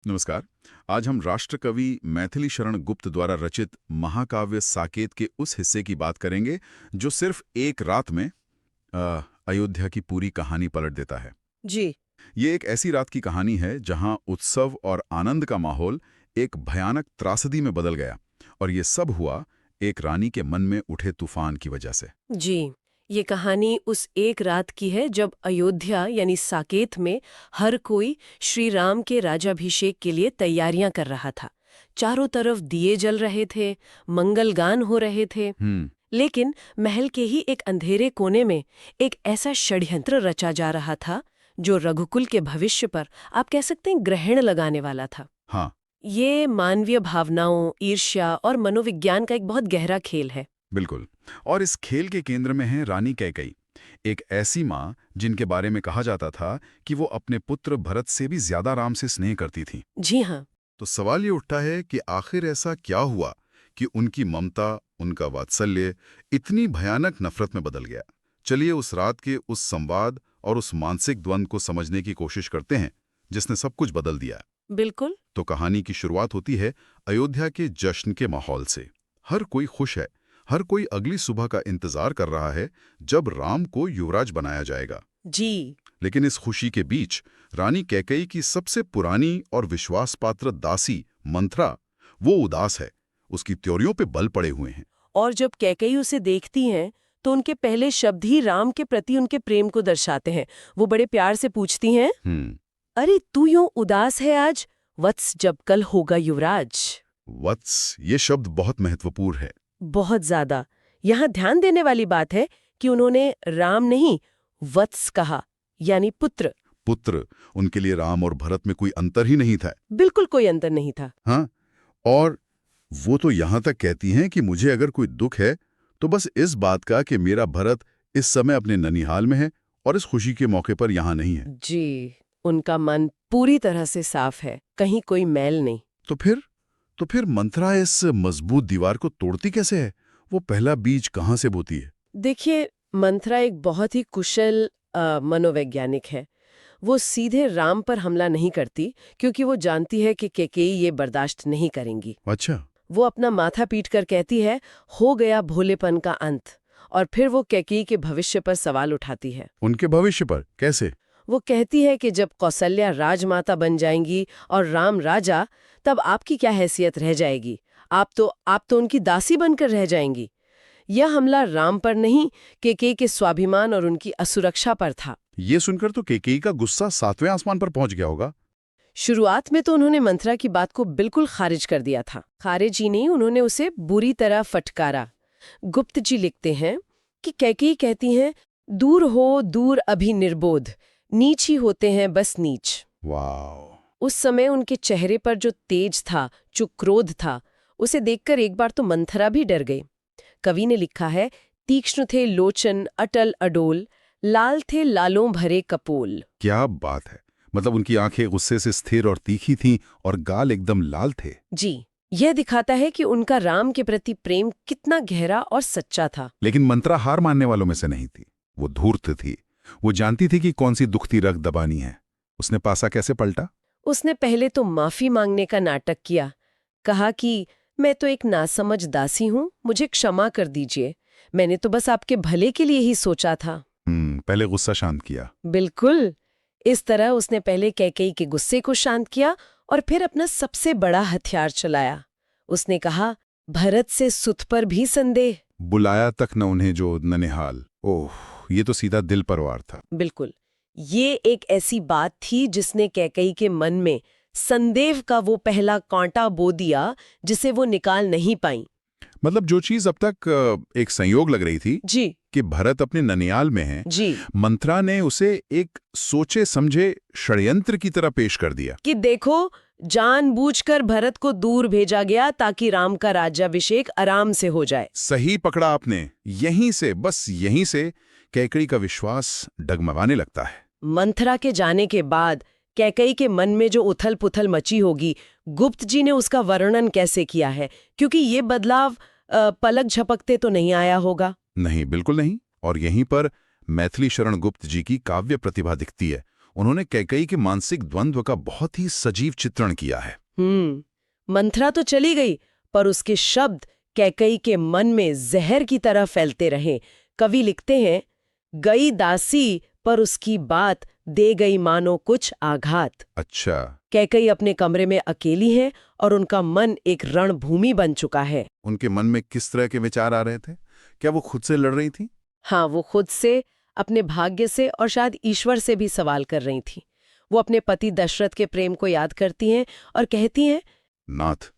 नमस्कार। आज हम राष्ट्रकवि मैथिली शरण गुप्त द्वारा रचित महाकाव्य साकेत के उस हिस्से की बात करेंगे जो सिर्फ एक रात में अयोध्या की पूरी कहानी पलट देता है। जी। ये एक ऐसी रात की कहानी है जहां उत्सव और आनंद का माहौल एक भयानक त्रासदी में बदल गया, और ये सब हुआ एक रानी के मन में उठे तूफान की वजह से। जी, ये कहानी उस एक रात की है जब अयोध्या यानी साकेत में हर कोई श्री राम के राज्याभिषेक के लिए तैयारियां कर रहा था। चारों तरफ दिए जल रहे थे, मंगल गान हो रहे थे। हम्म। लेकिन महल के ही एक अंधेरे कोने में एक ऐसा षड्यंत्र रचा जा रहा था जो रघुकुल के भविष्य पर आप कह सकते हैं ग्रहण लगाने वाला था। हाँ, ये मानवीय भावनाओं, ईर्ष्या और मनोविज्ञान का एक बहुत गहरा खेल है। बिल्कुल। और इस खेल के केंद्र में है रानी कैकई, एक ऐसी माँ जिनके बारे में कहा जाता था कि वो अपने पुत्र भरत से भी ज्यादा राम से स्नेह करती थी। जी हाँ। तो सवाल ये उठता है कि आखिर ऐसा क्या हुआ कि उनकी ममता, उनका वात्सल्य इतनी भयानक नफरत में बदल गया। चलिए उस रात के उस संवाद और उस मानसिक द्वंद्व को समझने की कोशिश करते हैं जिसने सब कुछ बदल दिया। बिल्कुल। तो कहानी की शुरुआत होती है अयोध्या के जश्न के माहौल से। हर कोई खुश है, हर कोई अगली सुबह का इंतजार कर रहा है जब राम को युवराज बनाया जाएगा। जी। लेकिन इस खुशी के बीच रानी कैकेयी की सबसे पुरानी और विश्वासपात्र दासी मंथरा, वो उदास है। उसकी त्योरियों पे बल पड़े हुए हैं। और जब कैकेयी उसे देखती हैं तो उनके पहले शब्द ही राम के प्रति उनके प्रेम को दर्शाते हैं। वो बड़े प्यार से पूछती हैं, अरे तू यूं उदास है आज, वत्स जब कल होगा युवराज। वत्स, ये शब्द बहुत महत्वपूर्ण है। बहुत ज्यादा। यहाँ ध्यान देने वाली बात है कि उन्होंने राम नहीं वत्स कहा, यानी पुत्र। पुत्र, उनके लिए राम और भरत में कोई अंतर ही नहीं था। बिल्कुल कोई अंतर नहीं था। हाँ, और वो तो यहाँ तक कहती हैं कि मुझे अगर कोई दुख है तो बस इस बात का कि मेरा भरत इस समय अपने ननिहाल में है और इस खुशी के मौके पर यहाँ नहीं है। जी, उनका मन पूरी तरह से साफ है, कहीं कोई मैल नहीं। तो फिर मंथरा इस मजबूत दीवार को तोड़ती कैसे है? वो पहला बीज कहाँ से बोती है? देखिए, मंथरा एक बहुत ही कुशल मनोवैज्ञानिक है। वो सीधे राम पर हमला नहीं करती क्योंकि वो जानती है कि कैकेयी ये बर्दाश्त नहीं करेंगी। अच्छा। वो अपना माथा पीट कर कहती है, हो गया भोलेपन का अंत। और फिर वो कैकेयी के भविष्य पर सवाल उठाती है। उनके भविष्य पर कैसे? वो कहती है कि जब कौसल्या राजमाता बन जाएंगी और राम राजा, तब आपकी क्या हैसियत रह जाएगी? आप तो उनकी दासी बनकर रह जाएंगी। यह हमला राम पर नहीं, कैकेयी के स्वाभिमान और उनकी असुरक्षा पर था। ये सुनकर तो कैकेयी का गुस्सा 7वें आसमान पर पहुंच गया होगा। शुरुआत में तो उन्होंने मंथरा की बात को बिल्कुल खारिज कर दिया था। खारिज ही नहीं, उन्होंने उसे बुरी तरह फटकारा। गुप्त जी लिखते हैं कि कैकेयी कहती हैं, दूर हो दूर अभी निर्बोध, नीच ही होते हैं बस नीच। वाह। उस समय उनके चेहरे पर जो तेज था, जो क्रोध था, उसे देखकर एक बार तो मंथरा भी डर गई। कवि ने लिखा है, तीक्ष्ण थे लोचन अटल अडोल, लाल थे लालों भरे कपोल। क्या बात है! मतलब उनकी आंखें गुस्से से स्थिर और तीखी थीं और गाल एकदम लाल थे। जी, यह दिखाता है कि उनका राम के प्रति प्रेम कितना गहरा और सच्चा था। लेकिन मंत्रा हार मानने वालों में से नहीं थी। वो धूर्त थी। वो जानती थी कि कौन सी दुखती रग दबानी है। उसने पासा कैसे पलटा? उसने पहले तो माफी मांगने का नाटक किया। कहा कि मैं तो एक नासमझ दासी हूँ, मुझे क्षमा कर दीजिए। मैंने तो बस आपके भले के लिए ही सोचा था। पहले गुस्सा शांत किया। बिल्कुल। इस तरह उसने पहले कैकेयी के गुस्से को शांत किया और फिर अपना सबसे बड़ा हथियार चलाया। उसने कहा, भरत से सुत पर भी संदेह। बुलाया तक न उन्हें जो ननिहाल। ओह, ये तो सीधा दिल पर वार था। बिल्कुल। ये एक ऐसी बात थी जिसने कैकेयी के मन में संदेह का वो पहला कांटा बो दिया जिसे वो निकाल नहीं पाई। मतलब जो चीज अब तक एक संयोग लग रही थी जी कि भरत अपने ननियाल में है, जी, मंथरा ने उसे एक सोचे समझे षड्यंत्र की तरह पेश कर दिया। कि देखो, जानबूझकर भरत को दूर भेजा गया ताकि राम का राज्याभिषेक आराम से हो जाए। सही पकड़ा आपने। बस यहीं से कैकेयी का विश्वास डगमगाने लगता है। मंथरा के जाने के बाद कैकेयी के मन में जो उथल पुथल मची होगी, गुप्त जी ने उसका वर्णन कैसे किया है? क्योंकि ये बदलाव पलक झपकते तो नहीं आया होगा। नहीं, बिल्कुल नहीं। और यहीं पर मैथिली शरण गुप्त जी की काव्य प्रतिभा दिखती है। उन्होंने कैकेयी के मानसिक द्वंद्व का बहुत ही सजीव चित्रण किया है। मंथरा तो चली गई, पर उसके शब्द कैकेयी के मन में जहर की तरह फैलते रहे। कवि लिखते हैं, गई दासी पर उसकी बात दे गई मानो कुछ आघात। अच्छा। कैकेयी अपने कमरे में अकेली है और उनका मन एक रणभूमि बन चुका है। उनके मन में किस तरह के विचार आ रहे थे? क्या वो खुद से लड़ रही थी? हाँ, वो खुद से, अपने भाग्य से और शायद ईश्वर से भी सवाल कर रही थी। वो अपने पति दशरथ के प्रेम को याद करती हैं और कहती हैं, नाथ,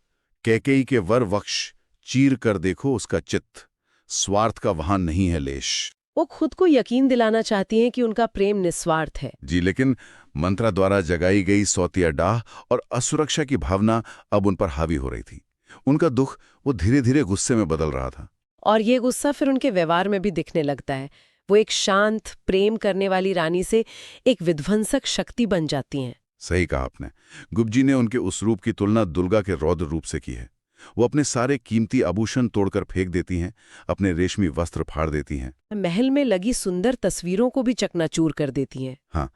कैकेयी के वर वक्ष चीर कर देखो उसका चित्त, स्वार्थ का वहां नहीं है लेश। वो खुद को यकीन दिलाना चाहती हैं कि उनका प्रेम निस्वार्थ है। जी, लेकिन मंत्रा द्वारा जगाई गई सौतिया डाह और असुरक्षा की भावना अब उन पर हावी हो रही थी। उनका दुख वो धीरे धीरे गुस्से में बदल रहा था। और ये गुस्सा फिर उनके व्यवहार में भी दिखने लगता है। वो एक शांत, प्रेम करने वाली रानी से एक विध्वंसक शक्ति बन जाती हैं। सही कहा आपने। गुप्त जी ने उनके उस रूप की तुलना दुर्गा के रौद्र रूप से की है। वो अपने सारे कीमती आभूषण तोड़कर फेंक देती हैं, अपने रेशमी वस्त्र फाड़ देती हैं, महल में लगी सुंदर तस्वीरों को भी चकनाचूर कर देती हैं। हाँ,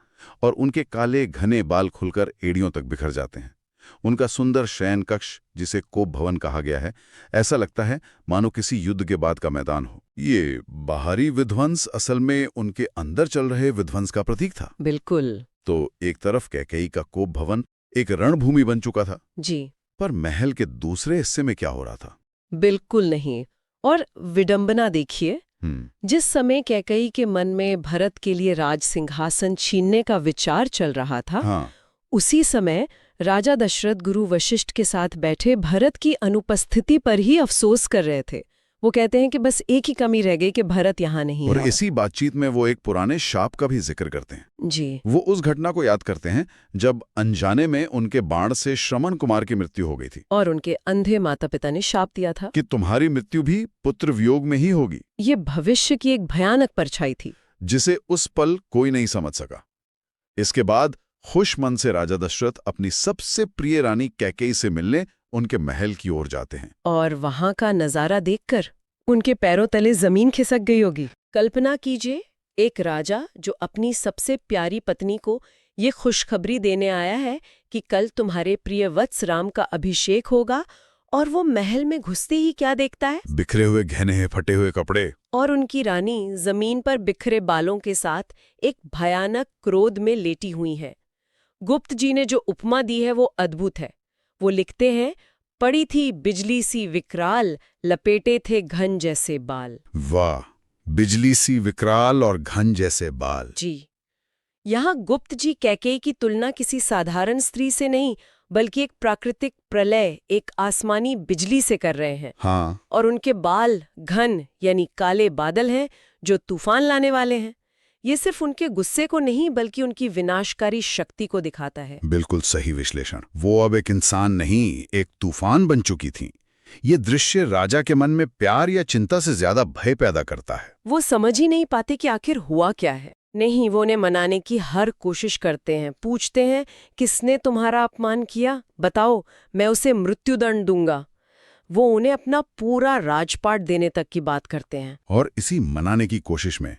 और उनके काले घने बाल खुलकर एड़ियों तक बिखर जाते हैं। उनका सुंदर शयन कक्ष, जिसे कोप भवन कहा गया है, ऐसा लगता है मानो किसी युद्ध के बाद का मैदान हो। ये बाहरी विध्वंस असल में उनके अंदर चल रहे विध्वंस का प्रतीक था। बिल्कुल। तो एक तरफ कैकेयी का कोप भवन एक रणभूमि बन चुका था, जी, पर महल के दूसरे हिस्से में क्या हो रहा था? बिल्कुल नहीं। और विडंबना देखिए, जिस समय कैकेयी के मन में भरत के लिए राज सिंहासन छीनने का विचार चल रहा था, हाँ, उसी समय राजा दशरथ गुरु वशिष्ठ के साथ बैठे भरत की अनुपस्थिति पर ही अफसोस कर रहे थे। वो कहते हैं कि बस एक ही कमी रह गई कि भरत यहाँ नहीं और है। इसी बातचीत में वो एक पुराने शाप का भी जिक्र करते हैं। जी, वो उस घटना को याद करते हैं जब अनजाने में उनके बाण से श्रमण कुमार की मृत्यु हो गई थी, और उनके अंधे माता पिता ने शाप दिया था कि तुम्हारी मृत्यु भी पुत्र वियोग में ही होगी। ये भविष्य की एक भयानक परछाई थी, जिसे उस पल कोई नहीं समझ सका। इसके बाद खुश मन से राजा दशरथ अपनी सबसे प्रिय रानी कैकेयी से मिलने उनके महल की ओर जाते हैं। और वहां का नजारा देखकर उनके पैरों तले जमीन खिसक गई होगी। कल्पना कीजिए, एक राजा जो अपनी सबसे प्यारी पत्नी को ये खुशखबरी देने आया है कि कल तुम्हारे प्रिय वत्स राम का अभिषेक होगा, और वो महल में घुसते ही क्या देखता है? बिखरे हुए गहने, फटे हुए कपड़े, और उनकी रानी जमीन पर बिखरे बालों के साथ एक भयानक क्रोध में लेटी हुई है। गुप्त जी ने जो उपमा दी है वो अद्भुत है। वो लिखते हैं, पड़ी थी बिजली सी विकराल, लपेटे थे घन जैसे बाल। वाह, बिजली सी विकराल और घन जैसे बाल। जी, यहाँ गुप्त जी कैकेयी की तुलना किसी साधारण स्त्री से नहीं, बल्कि एक प्राकृतिक प्रलय, एक आसमानी बिजली से कर रहे हैं। हाँ, और उनके बाल घन यानी काले बादल हैं जो तूफान लाने वाले हैं। ये सिर्फ उनके गुस्से को नहीं, बल्कि उनकी विनाशकारी शक्ति को दिखाता है। बिल्कुल सही विश्लेषण। वो अब एक इंसान नहीं, एक तूफान बन चुकी थी। ये दृश्य राजा के मन में प्यार या चिंता से ज्यादा भय पैदा करता है। वो समझ ही नहीं पाते कि आखिर हुआ क्या है। नहीं, वो उन्हें मनाने की हर कोशिश करते हैं। पूछते हैं, किसने तुम्हारा अपमान किया? बताओ, मैं उसे मृत्युदंड दूंगा। वो उन्हें अपना पूरा राजपाट देने तक की बात करते हैं। और इसी मनाने की कोशिश में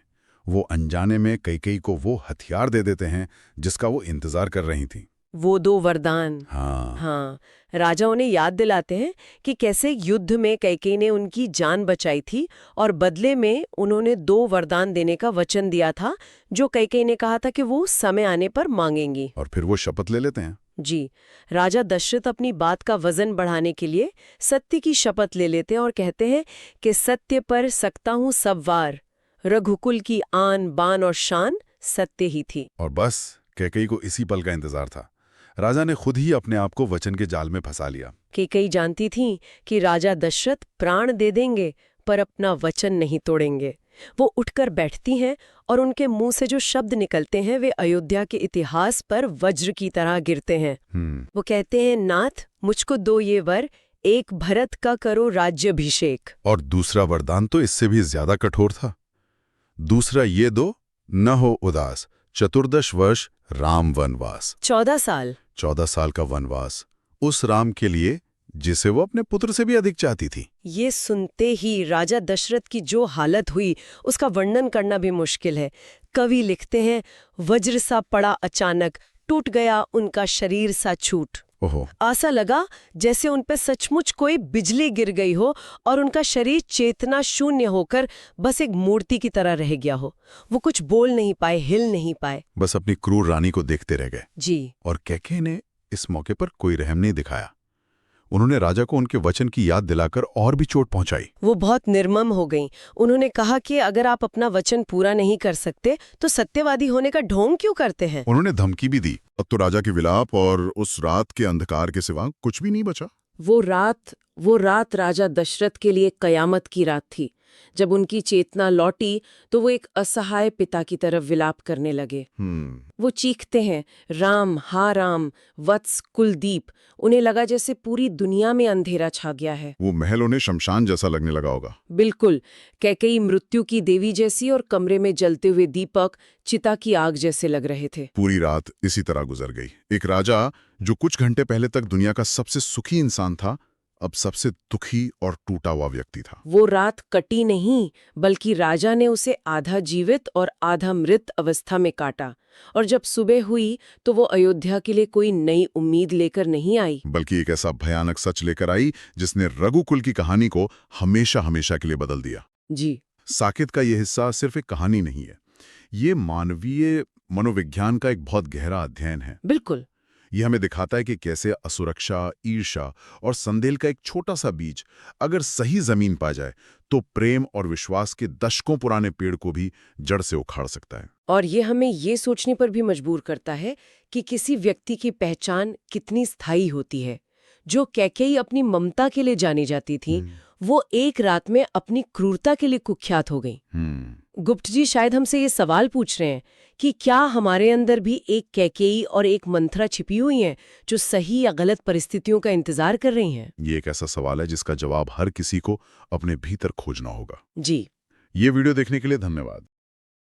वो अनजाने में कैकेयी को वो हथियार दे देते हैं जिसका वो इंतजार कर रही थी। वो 2 वरदान। हाँ, राजा उन्हें याद दिलाते हैं कि कैसे युद्ध में कैकेयी ने उनकी जान बचाई थी और बदले में उन्होंने 2 वरदान देने का वचन दिया था, जो कैकेयी ने कहा था कि वो समय आने पर मांगेंगी। और फिर वो शपथ ले लेते हैं। जी, राजा दशरथ अपनी बात का वजन बढ़ाने के लिए सत्य की शपथ ले लेते हैं और कहते हैं कि सत्य पर सकता हूँ सब वार, रघुकुल की आन बान और शान सत्य ही थी। और बस कैकेयी को इसी पल का इंतजार था। राजा ने खुद ही अपने आप को वचन के जाल में फंसा लिया। कैकेयी जानती थी कि राजा दशरथ प्राण दे देंगे पर अपना वचन नहीं तोड़ेंगे। वो उठकर बैठती हैं और उनके मुंह से जो शब्द निकलते हैं वे अयोध्या के इतिहास पर वज्र की तरह गिरते हैं। वो कहते हैं, नाथ, मुझको दो ये वर, एक भरत का करो राज्याभिषेक। और दूसरा वरदान तो इससे भी ज्यादा कठोर था। दूसरा ये दो, न हो उदास, 14 वर्ष राम वनवास। 14 साल का वनवास उस राम के लिए जिसे वो अपने पुत्र से भी अधिक चाहती थी। ये सुनते ही राजा दशरथ की जो हालत हुई उसका वर्णन करना भी मुश्किल है। कवि लिखते हैं, वज्र सा पड़ा अचानक, टूट गया उनका शरीर सा छूट। ओहो, ऐसा लगा जैसे उन पे सचमुच कोई बिजली गिर गई हो और उनका शरीर चेतना शून्य होकर बस एक मूर्ति की तरह रह गया हो। वो कुछ बोल नहीं पाए, हिल नहीं पाए। बस अपनी क्रूर रानी को देखते रह गए। जी। और कैकेयी ने इस मौके पर कोई रहम नहीं दिखाया। उन्होंने राजा को उनके वचन की याद दिलाकर और भी चोट पहुंचाई। वो बहुत निर्मम हो गईं। उन्होंने कहा कि अगर आप अपना वचन पूरा नहीं कर सकते तो सत्यवादी होने का ढोंग क्यों करते हैं। उन्होंने धमकी भी दी। अब तो राजा के विलाप और उस रात के अंधकार के सिवा कुछ भी नहीं बचा। वो रात राजा दशरथ के लिए कयामत की रात थी। जब उनकी चेतना लौटी तो वो एक असहाय पिता की तरफ विलाप करने लगे। वो चीखते हैं, राम, हा राम, वत्स, कुलदीप। उन्हें लगा जैसे पूरी दुनिया में अंधेरा छा गया है। वो महल उन्हें शमशान जैसा लगने लगा होगा। बिल्कुल, कैकेयी मृत्यु की देवी जैसी और कमरे में जलते हुए दीपक चिता की आग जैसे लग रहे थे। पूरी रात इसी तरह गुजर गई। एक राजा जो कुछ घंटे पहले तक दुनिया का सबसे सुखी इंसान था, अब सबसे दुखी और टूटा हुआ व्यक्ति था। वो रात कटी नहीं, बल्कि राजा ने उसे आधा जीवित और आधा मृत अवस्था में काटा। और जब सुबह हुई तो वो अयोध्या के लिए कोई नई उम्मीद लेकर नहीं आई, बल्कि एक ऐसा भयानक सच लेकर आई जिसने रघुकुल की कहानी को हमेशा हमेशा के लिए बदल दिया। जी। साकेत का यह हिस्सा सिर्फ एक कहानी नहीं है, ये मानवीय मनोविज्ञान का एक बहुत गहरा अध्ययन है। बिल्कुल। यह हमें दिखाता है कि कैसे असुरक्षा, ईर्ष्या और संदेह का एक छोटा सा बीज अगर सही जमीन पा जाए तो प्रेम और विश्वास के दशकों पुराने पेड़ को भी जड़ से उखाड़ सकता है। और ये हमें ये सोचने पर भी मजबूर करता है कि किसी व्यक्ति की पहचान कितनी स्थायी होती है। जो कैकेयी अपनी ममता के लिए जानी जाती थी, वो एक रात में अपनी क्रूरता के लिए कुख्यात हो गई। गुप्त जी शायद हमसे ये सवाल पूछ रहे हैं कि क्या हमारे अंदर भी एक कैकेयी और एक मंथरा छिपी हुई हैं जो सही या गलत परिस्थितियों का इंतजार कर रही हैं? ये एक ऐसा सवाल है जिसका जवाब हर किसी को अपने भीतर खोजना होगा। जी। ये वीडियो देखने के लिए धन्यवाद।